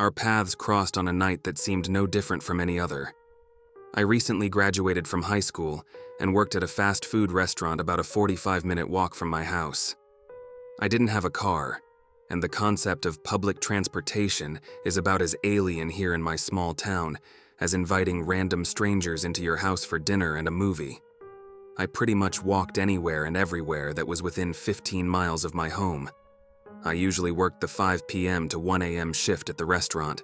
Our paths crossed on a night that seemed no different from any other. I recently graduated from high school and worked at a fast food restaurant about a 45-minute walk from my house. I didn't have a car, and the concept of public transportation is about as alien here in my small town as inviting random strangers into your house for dinner and a movie. I pretty much walked anywhere and everywhere that was within 15 miles of my home. I usually worked the 5 p.m. to 1 a.m. shift at the restaurant.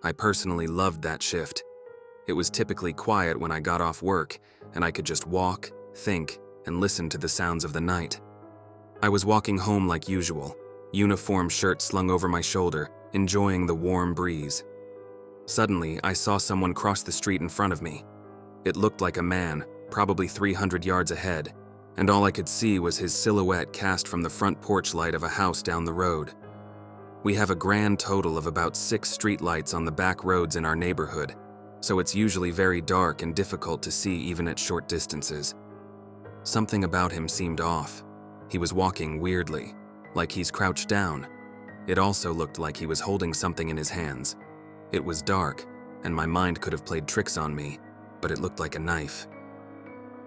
I personally loved that shift. It was typically quiet when I got off work, and I could just walk, think, and listen to the sounds of the night. I was walking home like usual, uniform shirt slung over my shoulder, enjoying the warm breeze. Suddenly, I saw someone cross the street in front of me. It looked like a man, probably 300 yards ahead, and all I could see was his silhouette cast from the front porch light of a house down the road. We have a grand total of about 6 streetlights on the back roads in our neighborhood, so it's usually very dark and difficult to see even at short distances. Something about him seemed off. He was walking weirdly, like he's crouched down. It also looked like he was holding something in his hands. It was dark, and my mind could have played tricks on me, but it looked like a knife.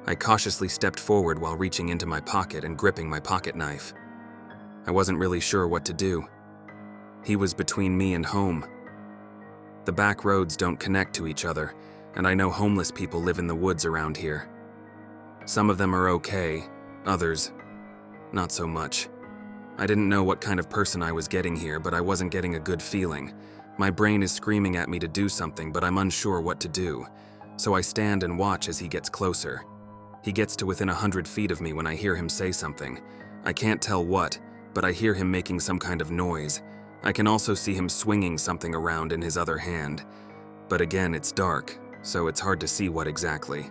I cautiously stepped forward while reaching into my pocket and gripping my pocket knife. I wasn't really sure what to do. He was between me and home. The back roads don't connect to each other, and I know homeless people live in the woods around here. Some of them are okay, others, not so much. I didn't know what kind of person I was getting here, but I wasn't getting a good feeling. My brain is screaming at me to do something, but I'm unsure what to do. So I stand and watch as he gets closer. He gets to within 100 feet of me when I hear him say something. I can't tell what, but I hear him making some kind of noise. I can also see him swinging something around in his other hand. But again, it's dark, so it's hard to see what exactly.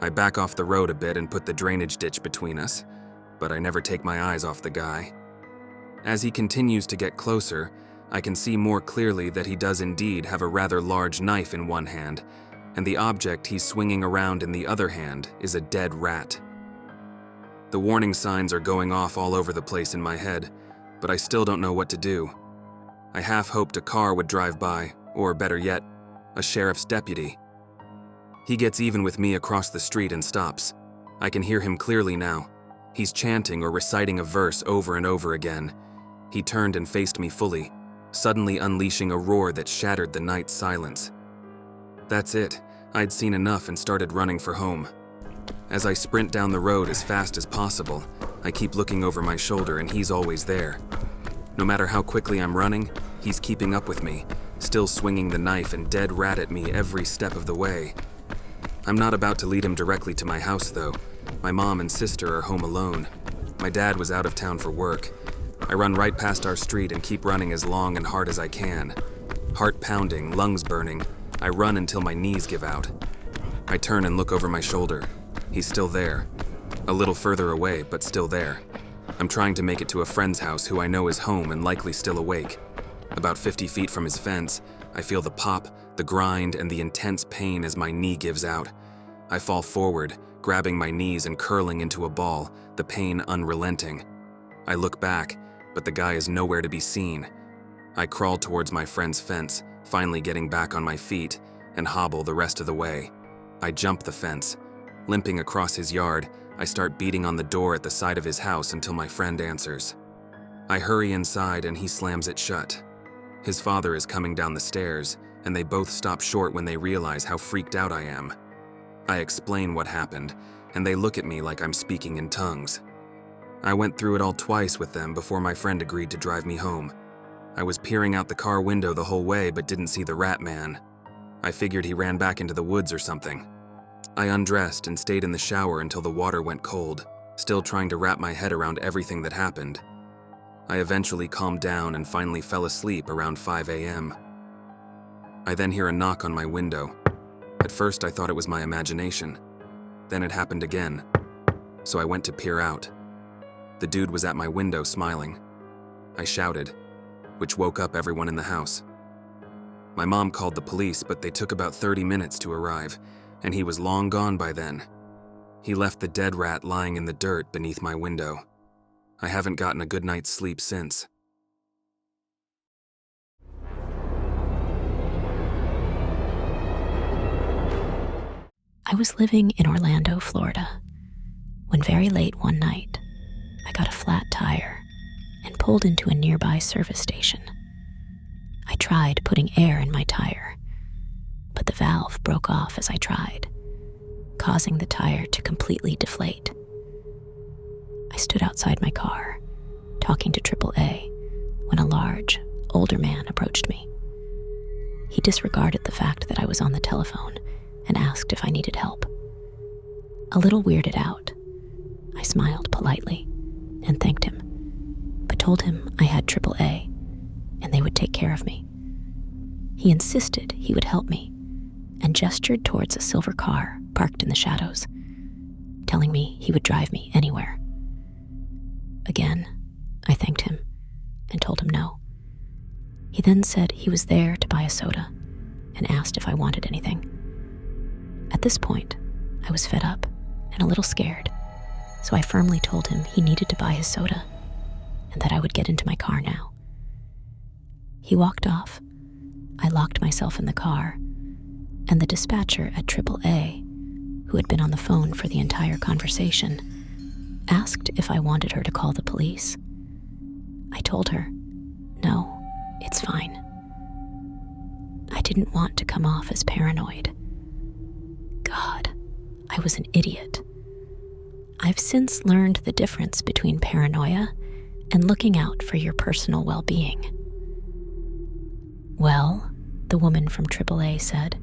I back off the road a bit and put the drainage ditch between us, but I never take my eyes off the guy. As he continues to get closer, I can see more clearly that he does indeed have a rather large knife in one hand, and the object he's swinging around in the other hand is a dead rat. The warning signs are going off all over the place in my head, but I still don't know what to do. I half hoped a car would drive by, or better yet, a sheriff's deputy. He gets even with me across the street and stops. I can hear him clearly now. He's chanting or reciting a verse over and over again. He turned and faced me fully, suddenly unleashing a roar that shattered the night's silence. That's it. I'd seen enough and started running for home. As I sprint down the road as fast as possible, I keep looking over my shoulder and he's always there. No matter how quickly I'm running, he's keeping up with me, still swinging the knife and dead rat at me every step of the way. I'm not about to lead him directly to my house though. My mom and sister are home alone. My dad was out of town for work. I run right past our street and keep running as long and hard as I can. Heart pounding, lungs burning, I run until my knees give out. I turn and look over my shoulder. He's still there. A little further away, but still there. I'm trying to make it to a friend's house who I know is home and likely still awake. About 50 feet from his fence, I feel the pop, the grind, and the intense pain as my knee gives out. I fall forward, grabbing my knees and curling into a ball, the pain unrelenting. I look back, but the guy is nowhere to be seen. I crawl towards my friend's fence, finally getting back on my feet, and hobble the rest of the way. I jump the fence. Limping across his yard, I start beating on the door at the side of his house until my friend answers. I hurry inside and he slams it shut. His father is coming down the stairs, and they both stop short when they realize how freaked out I am. I explain what happened, and they look at me like I'm speaking in tongues. I went through it all twice with them before my friend agreed to drive me home. I was peering out the car window the whole way but didn't see the rat man. I figured he ran back into the woods or something. I undressed and stayed in the shower until the water went cold, still trying to wrap my head around everything that happened. I eventually calmed down and finally fell asleep around 5 a.m. I then hear a knock on my window. At first I thought it was my imagination. Then it happened again, so I went to peer out. The dude was at my window smiling. I shouted, which woke up everyone in the house. My mom called the police, but they took about 30 minutes to arrive, and he was long gone by then. He left the dead rat lying in the dirt beneath my window. I haven't gotten a good night's sleep since. I was living in Orlando, Florida, when very late one night, I got a flat tire and pulled into a nearby service station. I tried putting air in my tire, but the valve broke off as I tried, causing the tire to completely deflate. I stood outside my car, talking to AAA, when a large, older man approached me. He disregarded the fact that I was on the telephone and asked if I needed help. A little weirded out, I smiled politely and thanked him, but told him I had AAA and they would take care of me. He insisted he would help me and gestured towards a silver car parked in the shadows, telling me he would drive me anywhere. Again, I thanked him and told him no. He then said he was there to buy a soda and asked if I wanted anything. At this point, I was fed up and a little scared, so I firmly told him he needed to buy his soda and that I would get into my car now. He walked off. I locked myself in the car, and the dispatcher at AAA, who had been on the phone for the entire conversation, asked if I wanted her to call the police. I told her, no, it's fine. I didn't want to come off as paranoid. God, I was an idiot. I've since learned the difference between paranoia and looking out for your personal well-being. Well, the woman from AAA said,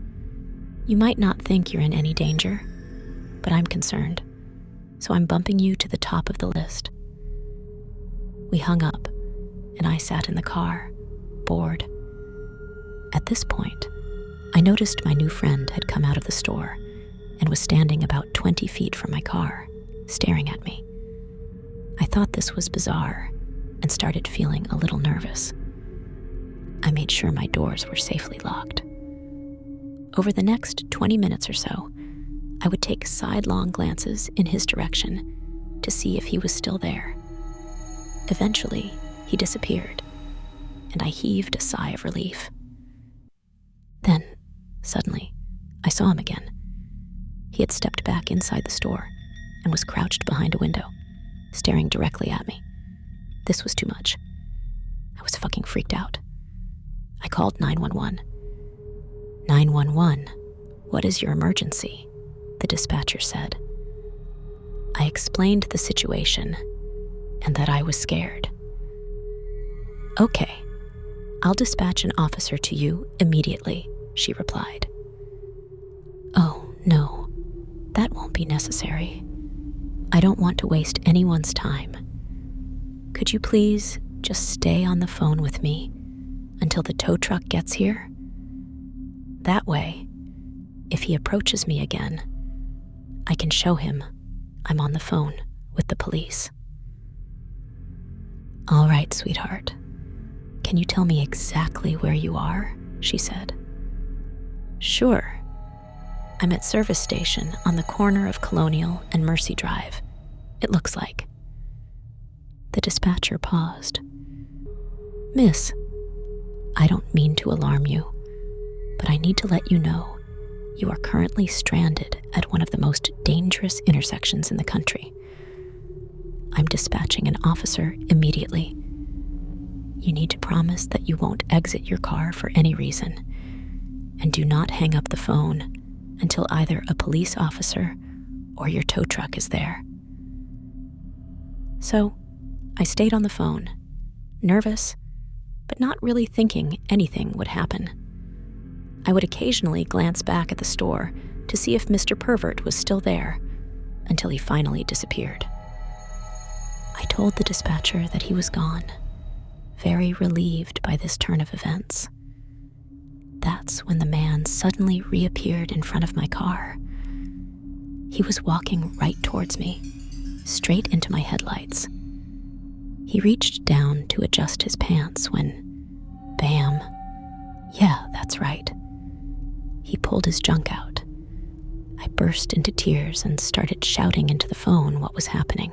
you might not think you're in any danger, but I'm concerned, so I'm bumping you to the top of the list. We hung up, and I sat in the car, bored. At this point, I noticed my new friend had come out of the store and was standing about 20 feet from my car, staring at me. I thought this was bizarre and started feeling a little nervous. I made sure my doors were safely locked. Over the next 20 minutes or so, I would take sidelong glances in his direction to see if he was still there. Eventually, he disappeared, and I heaved a sigh of relief. Then, suddenly, I saw him again. He had stepped back inside the store and was crouched behind a window, staring directly at me. This was too much. I was fucking freaked out. I called 911. 911, what is your emergency? The dispatcher said. I explained the situation and that I was scared. Okay, I'll dispatch an officer to you immediately, she replied. Oh, no, that won't be necessary. I don't want to waste anyone's time. Could you please just stay on the phone with me until the tow truck gets here? That way, if he approaches me again, I can show him I'm on the phone with the police. All right, sweetheart. Can you tell me exactly where you are? She said. Sure. I'm at service station on the corner of Colonial and Mercy Drive, it looks like. The dispatcher paused. Miss, I don't mean to alarm you, but I need to let you know you are currently stranded at one of the most dangerous intersections in the country. I'm dispatching an officer immediately. You need to promise that you won't exit your car for any reason, and do not hang up the phone until either a police officer or your tow truck is there. So, I stayed on the phone, nervous, but not really thinking anything would happen. I would occasionally glance back at the store to see if Mr. Pervert was still there, until he finally disappeared. I told the dispatcher that he was gone, very relieved by this turn of events. That's when the man suddenly reappeared in front of my car. He was walking right towards me, straight into my headlights. He reached down to adjust his pants when, bam, yeah, that's right. He pulled his junk out. I burst into tears and started shouting into the phone what was happening.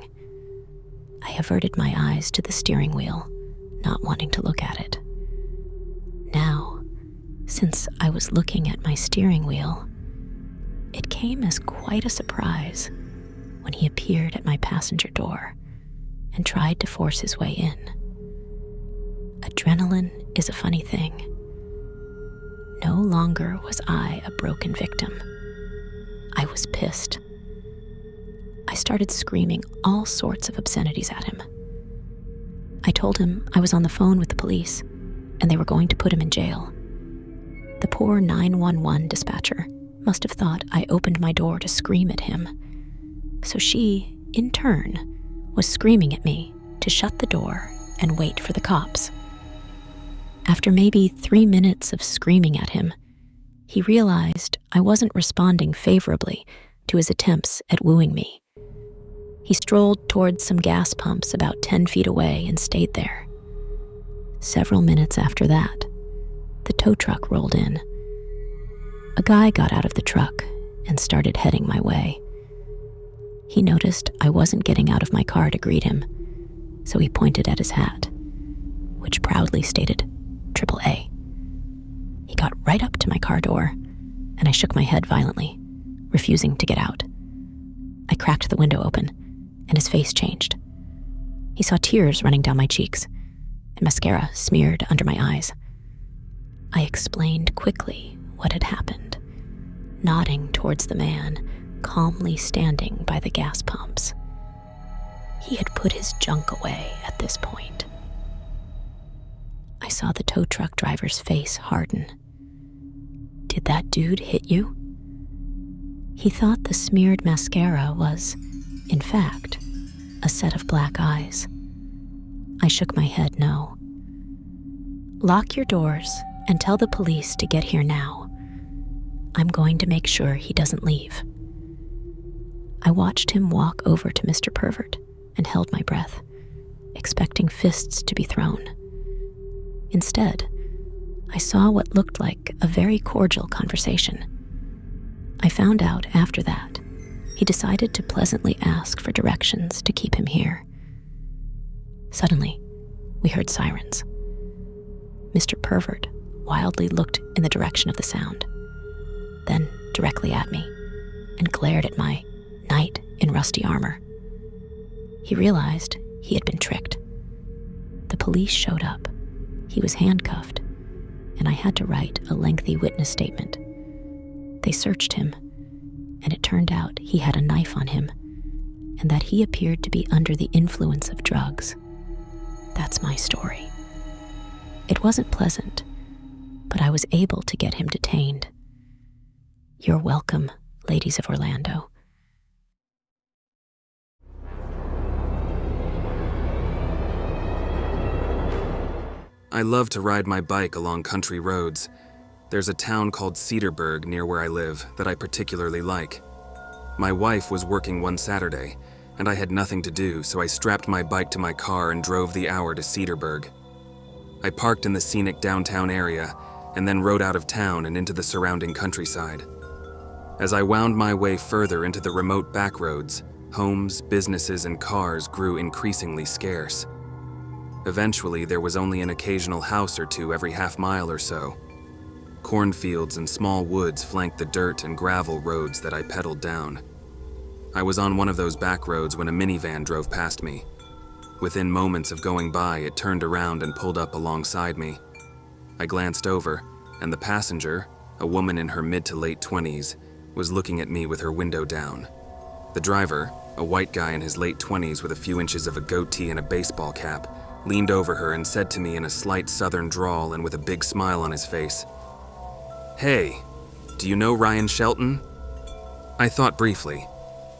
I averted my eyes to the steering wheel, not wanting to look at it. Now, since I was looking at my steering wheel, It came as quite a surprise when he appeared at my passenger door and tried to force his way in. Adrenaline is a funny thing. No longer was I a broken victim. I was pissed. I started screaming all sorts of obscenities at him. I told him I was on the phone with the police and they were going to put him in jail. The poor 911 dispatcher must have thought I opened my door to scream at him. So she, in turn, was screaming at me to shut the door and wait for the cops. After maybe 3 minutes of screaming at him, he realized I wasn't responding favorably to his attempts at wooing me. He strolled towards some gas pumps about 10 feet away and stayed there. Several minutes after that, the tow truck rolled in. A guy got out of the truck and started heading my way. He noticed I wasn't getting out of my car to greet him, so he pointed at his hat, which proudly stated AAA. He got right up to my car door, and I shook my head violently, refusing to get out. I cracked the window open, and his face changed. He saw tears running down my cheeks, and mascara smeared under my eyes. I explained quickly what had happened, nodding towards the man calmly standing by the gas pumps. He had put his junk away at this point. I saw the tow truck driver's face harden. "Did that dude hit you?" He thought the smeared mascara was, in fact, a set of black eyes. I shook my head no. "Lock your doors and tell the police to get here now. I'm going to make sure he doesn't leave." I watched him walk over to Mr. Pervert and held my breath, expecting fists to be thrown. Instead, I saw what looked like a very cordial conversation. I found out after that he decided to pleasantly ask for directions to keep him here. Suddenly, we heard sirens. Mr. Pervert wildly looked in the direction of the sound, then directly at me, and glared at my knight in rusty armor. He realized he had been tricked. The police showed up. He was handcuffed, and I had to write a lengthy witness statement. They searched him, and it turned out he had a knife on him, and that he appeared to be under the influence of drugs. That's my story. It wasn't pleasant, but I was able to get him detained. You're welcome, ladies of Orlando. I love to ride my bike along country roads. There's a town called Cedarburg near where I live that I particularly like. My wife was working one Saturday, and I had nothing to do, so I strapped my bike to my car and drove the hour to Cedarburg. I parked in the scenic downtown area, and then rode out of town and into the surrounding countryside. As I wound my way further into the remote back roads, homes, businesses, and cars grew increasingly scarce. Eventually, there was only an occasional house or two every half mile or so. Cornfields and small woods flanked the dirt and gravel roads that I pedaled down. I was on one of those back roads when a minivan drove past me. Within moments of going by, it turned around and pulled up alongside me. I glanced over, and the passenger, a woman in her mid to late 20s, was looking at me with her window down. The driver, a white guy in his late 20s with a few inches of a goatee and a baseball cap, leaned over her and said to me in a slight southern drawl and with a big smile on his face, "Hey, do you know Ryan Shelton?" I thought briefly,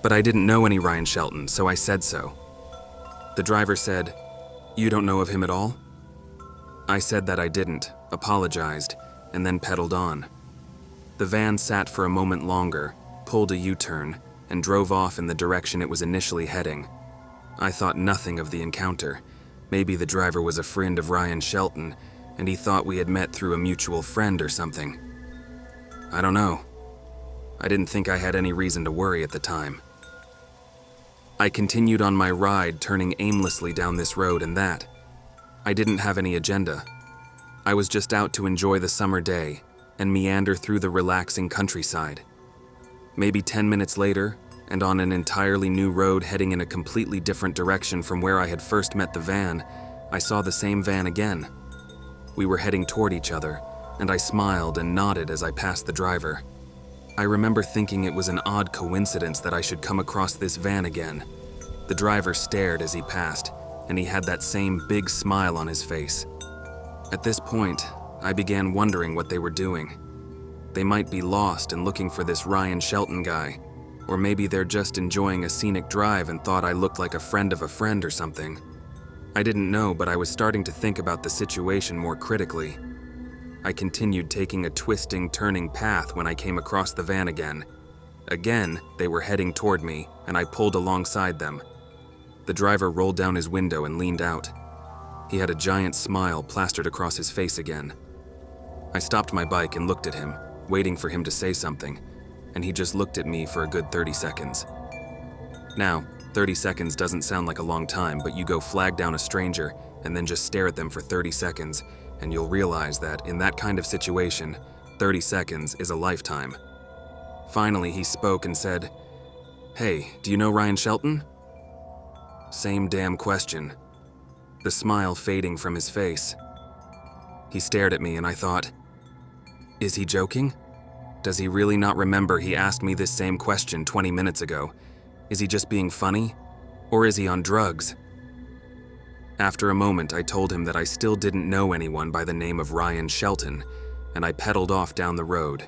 but I didn't know any Ryan Shelton, so I said so. The driver said, "You don't know of him at all?" I said that I didn't, apologized, and then pedaled on. The van sat for a moment longer, pulled a U-turn, and drove off in the direction it was initially heading. I thought nothing of the encounter. Maybe the driver was a friend of Ryan Shelton, and he thought we had met through a mutual friend or something. I don't know. I didn't think I had any reason to worry at the time. I continued on my ride, turning aimlessly down this road and that. I didn't have any agenda. I was just out to enjoy the summer day and meander through the relaxing countryside. Maybe 10 minutes later, and on an entirely new road heading in a completely different direction from where I had first met the van, I saw the same van again. We were heading toward each other, and I smiled and nodded as I passed the driver. I remember thinking it was an odd coincidence that I should come across this van again. The driver stared as he passed, and he had that same big smile on his face. At this point, I began wondering what they were doing. They might be lost and looking for this Ryan Shelton guy, or maybe they're just enjoying a scenic drive and thought I looked like a friend of a friend or something. I didn't know, but I was starting to think about the situation more critically. I continued taking a twisting, turning path when I came across the van again. Again, they were heading toward me, and I pulled alongside them. The driver rolled down his window and leaned out. He had a giant smile plastered across his face again. I stopped my bike and looked at him, waiting for him to say something, and he just looked at me for a good 30 seconds. Now, 30 seconds doesn't sound like a long time, but you go flag down a stranger and then just stare at them for 30 seconds, and you'll realize that in that kind of situation, 30 seconds is a lifetime. Finally, he spoke and said, "Hey, do you know Ryan Shelton?" Same damn question. The smile fading from his face. He stared at me and I thought, is he joking? Does he really not remember he asked me this same question 20 minutes ago? Is he just being funny? Or is he on drugs? After a moment, I told him that I still didn't know anyone by the name of Ryan Shelton, and I pedaled off down the road.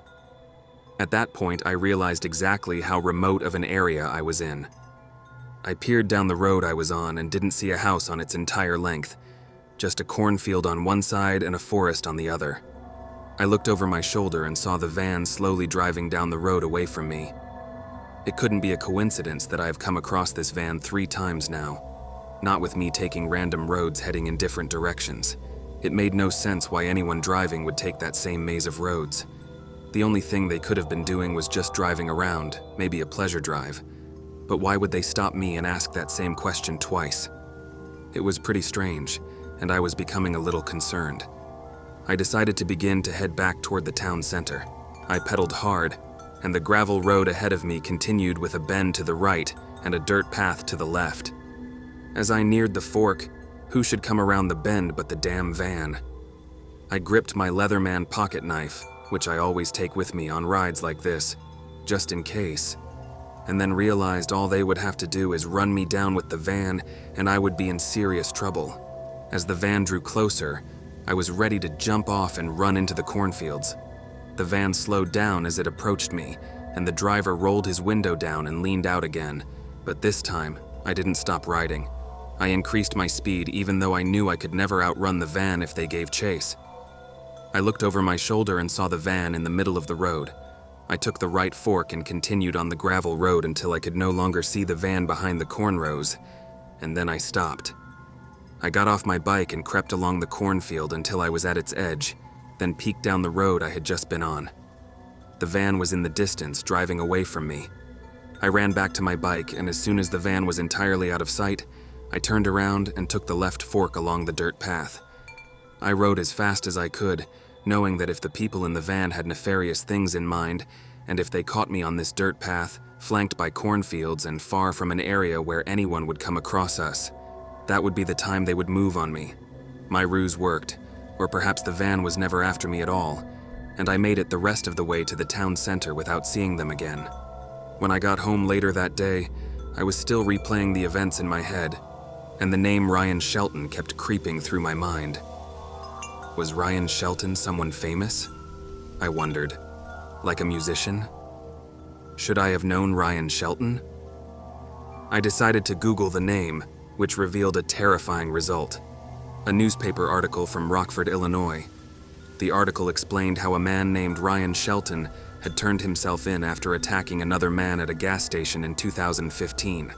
At that point, I realized exactly how remote of an area I was in. I peered down the road I was on and didn't see a house on its entire length, just a cornfield on one side and a forest on the other. I looked over my shoulder and saw the van slowly driving down the road away from me. It couldn't be a coincidence that I have come across this van 3 times now, not with me taking random roads heading in different directions. It made no sense why anyone driving would take that same maze of roads. The only thing they could have been doing was just driving around, maybe a pleasure drive. But why would they stop me and ask that same question twice? It was pretty strange, and I was becoming a little concerned. I decided to begin to head back toward the town center. I pedaled hard, and the gravel road ahead of me continued with a bend to the right and a dirt path to the left. As I neared the fork, who should come around the bend but the damn van? I gripped my Leatherman pocket knife, which I always take with me on rides like this, just in case, and then realized all they would have to do is run me down with the van and I would be in serious trouble. As the van drew closer, I was ready to jump off and run into the cornfields. The van slowed down as it approached me, and the driver rolled his window down and leaned out again, but this time, I didn't stop riding. I increased my speed even though I knew I could never outrun the van if they gave chase. I looked over my shoulder and saw the van in the middle of the road. I took the right fork and continued on the gravel road until I could no longer see the van behind the corn rows, and then I stopped. I got off my bike and crept along the cornfield until I was at its edge, then peeked down the road I had just been on. The van was in the distance, driving away from me. I ran back to my bike, and as soon as the van was entirely out of sight, I turned around and took the left fork along the dirt path. I rode as fast as I could, knowing that if the people in the van had nefarious things in mind, and if they caught me on this dirt path, flanked by cornfields and far from an area where anyone would come across us, that would be the time they would move on me. My ruse worked, or perhaps the van was never after me at all, and I made it the rest of the way to the town center without seeing them again. When I got home later that day, I was still replaying the events in my head, and the name Ryan Shelton kept creeping through my mind. Was Ryan Shelton someone famous? I wondered. Like a musician? Should I have known Ryan Shelton? I decided to Google the name, which revealed a terrifying result. A newspaper article from Rockford, Illinois. The article explained how a man named Ryan Shelton had turned himself in after attacking another man at a gas station in 2015.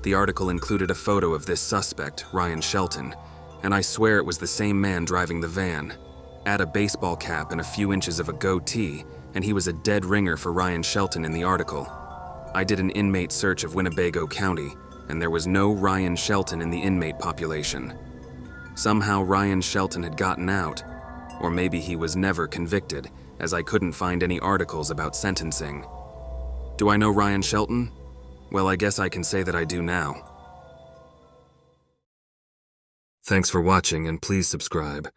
The article included a photo of this suspect, Ryan Shelton, and I swear it was the same man driving the van. Add a baseball cap and a few inches of a goatee, and he was a dead ringer for Ryan Shelton in the article. I did an inmate search of Winnebago County, and there was no Ryan Shelton in the inmate population. Somehow Ryan Shelton had gotten out, or maybe he was never convicted, as I couldn't find any articles about sentencing. Do I know Ryan Shelton? Well, I guess I can say that I do now. Thanks for watching, and please subscribe.